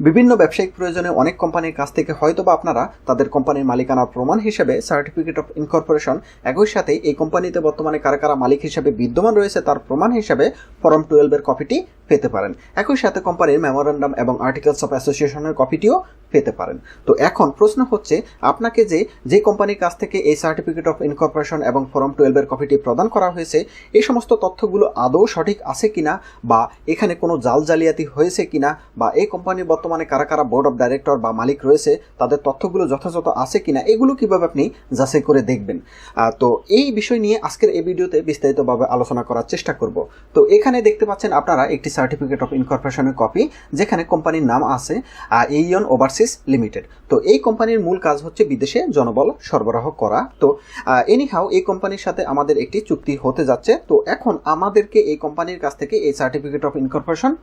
বিভিন্ন ব্যবসায়িক প্রয়োজনে অনেক কোম্পানির কাছ থেকে হয়তোবা আপনারা তাদের কোম্পানির মালিকানার প্রমাণ হিসেবে সার্টিফিকেট অফ ইনকর্পোরেশন, একই সাথে এই কোম্পানিতে বর্তমানে কারা কারা মালিক হিসেবে বিদ্যমান রয়েছে তার প্রমাণ হিসেবে ফর্ম 12 এর কপিটি পেতে পারেন। একই সাথে কোম্পানির মেমোরেন্ডাম এবং আর্টিকেলস অফ অ্যাসোসিয়েশনের কপিটিও পেতে পারেন। তো এখন প্রশ্ন হচ্ছে, আপনাকে যে কোম্পানির কাছ থেকে এই সার্টিফিকেট অফ ইনকর্পোরেশন এবং ফর্ম 12 এর কপিটি প্রদান করা হয়েছে, এই সমস্ত তথ্যগুলো আদৌ সঠিক আছে কিনা, বা এখানে কোনো জালিয়াতি হয়েছে কিনা, বা এই কোম্পানির বর্তমানে কারা কারা বোর্ড অফ ডাইরেক্টর বা মালিক রয়েছে তাদের তথ্যগুলো যথাযথ আছে কিনা, এগুলো কিভাবে আপনি যাচাই করে দেখবেন। তো এই বিষয় নিয়ে আজকের এই ভিডিওতে বিস্তারিতভাবে আলোচনা করার চেষ্টা করব। তো এখানে দেখতে পাচ্ছেন আপনারা একটি সার্টিফিকেট অফ ইনকর্পোরেশনের কপি, যেখানে কোম্পানির নাম আছে এইয়ন ওভারসিজ লিমিটেড। তো এই কোম্পানির মূল কাজ হচ্ছে বিদেশে জনবল সরবরাহ করা। তো এনিহাও এই কোম্পানির সাথে আমাদের একটি চুক্তি হতে যাচ্ছে। তো এখন আমাদেরকে এই কোম্পানির কাছ থেকে এই সার্টিফিকেট অফ ইনকর্পোরেশন,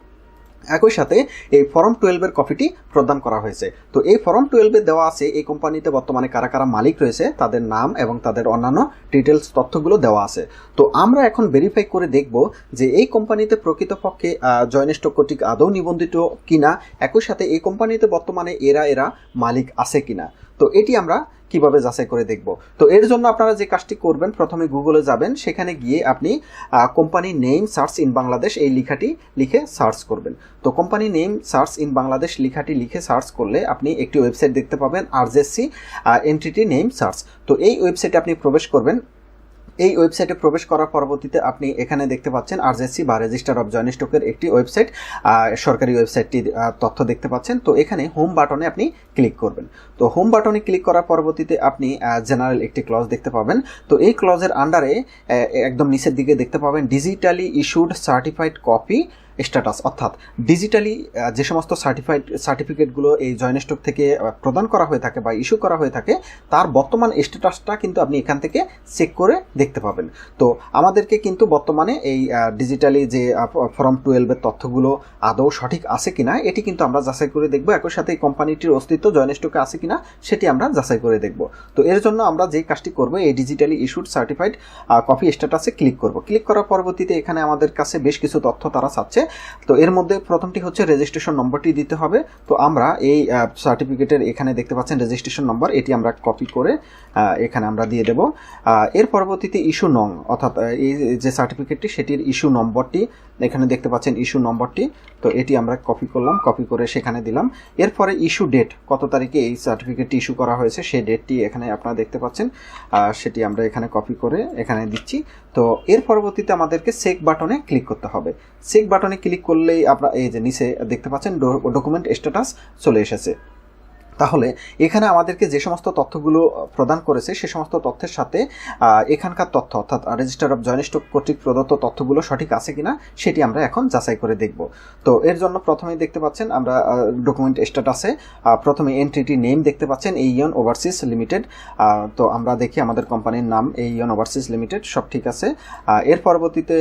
একই সাথে এই ফর্ম 12 এর কপিটি প্রদান করা হয়েছে। তো এই ফর্ম 12 এ দেওয়া আছে এই কোম্পানিতে বর্তমানে কারা কারা মালিক রয়েছে, তাদের নাম এবং তাদের অন্যান্য ডিটেলস তথ্যগুলো দেওয়া আছে। তো আমরা এখন ভেরিফাই করে দেখব যে এই কোম্পানিতে প্রকৃতপক্ষে জয়েন্ট স্টক কর্তৃক আদৌ নিবন্ধিত কিনা, একই সাথে এই কোম্পানিতে বর্তমানে এরা মালিক আছে কিনা। তো এটি আমরা কিভাবে যাচাই করে দেখব। তো এর জন্য আপনারা যে কাজটি করবেন, প্রথমে গুগলে যাবেন, সেখানে গিয়ে আপনি company name search in Bangladesh এই লেখাটি লিখে সার্চ করবেন। তো company name search in Bangladesh লেখাটি লিখে সার্চ করলে আপনি একটি ওয়েবসাইট দেখতে পাবেন, আরজেসি এন্টিটি নেম সার্চ। তো এই ওয়েবসাইটে আপনি প্রবেশ করবেন। এই ওয়েবসাইটে প্রবেশ করার পরবর্তীতে আপনি এখানে দেখতে পাচ্ছেন আরজেসি বা রেজিস্টার অফ জয়েন্ট স্টকের একটি ওয়েবসাইট, সরকারি ওয়েবসাইটটি তথ্য দেখতে পাচ্ছেন। তো এখানে হোম বাটনে আপনি ক্লিক করবেন। তো হোম বাটনে ক্লিক করার পরবর্তীতে আপনি জেনারেল একটি ক্লজ দেখতে পাবেন। তো এই ক্লজের আন্ডারে একদম নিচের দিকে দেখতে পাবেন digitally issued certified copy status, অর্থাৎ ডিজিটালি যে সমস্ত সার্টিফিকেটগুলো এই জয়েন্ট স্টক থেকে প্রদান করা হয়ে থাকে বা ইস্যু করা হয়ে থাকে, তার বর্তমান স্ট্যাটাসটা কিন্তু আপনি এখান থেকে চেক করে দেখতে পাবেন। তো আমাদেরকে কিন্তু বর্তমানে এই ডিজিটালি যে ফর্ম 12 এর তথ্যগুলো আদৌ সঠিক আছে কিনা, এটি কিন্তু আমরা যাচাই করে দেখব। একই সাথে এই কোম্পানিটির অস্তিত্ব জয়েন্ট স্টকে আছে কিনা সেটি আমরা যাচাই করে দেখব। তো এর জন্য আমরা যে কাজটি করব, এই ডিজিটালি ইস্যুড সার্টিফাইড কপি স্ট্যাটাসে ক্লিক করব। ক্লিক করার পরবর্তীতে এখানে আমাদের কাছে বেশ কিছু তথ্য তারা চাচ্ছে। তো এর মধ্যে প্রথমটি হচ্ছে রেজিস্ট্রেশন নম্বরটি দিতে হবে। তো আমরা এই সার্টিফিকেটের এখানে দেখতে পাচ্ছেন রেজিস্ট্রেশন নম্বর, এটি আমরা কপি করে এখানে আমরা দিয়ে দেব। এর পরবর্তীতে ইস্যু নং, অর্থাৎ এই যে সার্টিফিকেটটি সেটির ইস্যু নম্বরটি এখানে দেখতে পাচ্ছেন, ইস্যু নম্বরটি। তো এটি আমরা কপি করলাম, কপি করে সেখানে দিলাম। এরপরে ইস্যু ডেট, কত তারিখে এই সার্টিফিকেটটি ইস্যু করা হয়েছে সেই ডেটটি এখানে আপনারা দেখতে পাচ্ছেন, সেটি আমরা এখানে কপি করে এখানে দিচ্ছি। তো এর পরবর্তীতে আমাদেরকে চেক বাটনে ক্লিক করতে হবে। চেক বাটনে ক্লিক করলেই আপনারা এই যে নিচে দেখতে পাচ্ছেন ডকুমেন্ট স্ট্যাটাস চলে এসেছে। তাহলে এখানে আমাদেরকে যে সমস্ত তথ্যগুলো প্রদান করেছে সে সমস্ত তথ্যের সাথে এখানকার তথ্য, অর্থাৎ রেজিস্টার অফ জয়েন্ট স্টক কর্তৃক প্রদত্ত তথ্যগুলো সঠিক আছে কিনা সেটি আমরা এখন যাচাই করে দেখব। তো এর জন্য প্রথমেই দেখতে পাচ্ছেন আমরা ডকুমেন্ট স্ট্যাটাসে প্রথমে এন্টিটি নেম দেখতে পাচ্ছেন এইয়ন ওভারসিজ লিমিটেড। তো আমরা দেখি আমাদের কোম্পানির নাম এইয়ন ওভারসিজ লিমিটেড, সব ঠিক আছে। এর পরবর্তীতে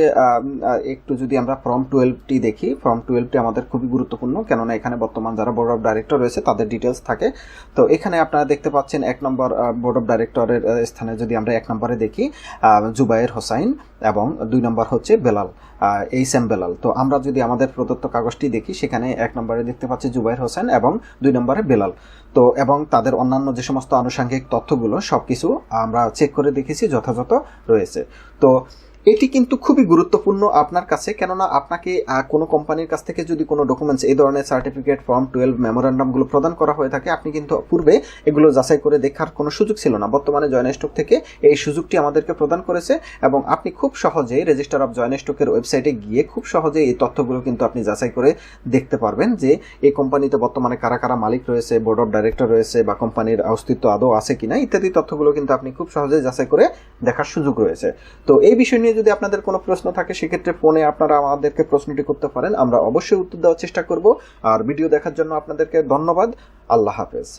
একটু যদি আমরা ফর্ম 12টি দেখি, ফর্ম 12টি আমাদের খুবই গুরুত্বপূর্ণ, কেননা এখানে বর্তমান যারা বোর্ড অফ ডাইরেক্টর রয়েছে তাদের ডিটেলস থাকে। তো এখানে আপনারা দেখতে পাচ্ছেন 1 নম্বর বোর্ড অফ ডাইরেক্টরের স্থানে যদি আমরা 1 নম্বরে দেখি জুবায়ের হোসাইন, এবং 2 নম্বর হচ্ছে বেলাল, এইচ.এম. বেলাল। তো আমরা যদি আমাদের প্রদত্ত কাগজটি দেখি, সেখানে 1 নম্বরে দেখতে পাচ্ছি জুবায়ের হোসেন এবং 2 নম্বরে বেলাল। তো এবং তাদের অন্যান্য যে সমস্ত আনুষঙ্গিক তথ্যগুলো সবকিছু আমরা চেক করে দেখেছি যথাযথ রয়েছে। তো এটি কিন্তু খুবই গুরুত্বপূর্ণ আপনার কাছে, কেননা আপনাকে কোনো কোম্পানির কাছ থেকে যদি কোনো ডকুমেন্টস এই ধরনের সার্টিফিকেট, ফর্ম 12, মেমোরেন্ডামগুলো প্রদান করা হয়ে থাকে, আপনি কিন্তু পূর্বে এগুলো যাচাই করে দেখার কোনো সুযোগ ছিল না। বর্তমানে জয়েন্ট স্টক থেকে এই সুযোগটি আমাদেরকে প্রদান করেছে, এবং আপনি খুব সহজেই রেজিস্টার অফ জয়েন্ট স্টকের ওয়েবসাইটে গিয়ে খুব সহজে এই তথ্যগুলো কিন্তু আপনি যাচাই করে দেখতে পারবেন যে এই কোম্পানিতে বর্তমানে কারা কারা মালিক রয়েছে, বোর্ড অফ ডাইরেক্টর রয়েছে, বা কোম্পানির অস্তিত্ব আদৌ আছে কিনা ইত্যাদি তথ্যগুলো কিন্তু আপনি খুব সহজেই যাচাই করে দেখার সুযোগ রয়েছে। তো এই বিষয় নিয়ে যদি আপনাদের কোনো প্রশ্ন থাকে, সেক্ষেত্রে ফোনে আপনারা আমাদেরকে প্রশ্নটি করতে পারেন, আমরা অবশ্যই উত্তর দেওয়ার চেষ্টা করব। আর ভিডিও দেখার জন্য আপনাদেরকে ধন্যবাদ। আল্লাহ হাফেজ।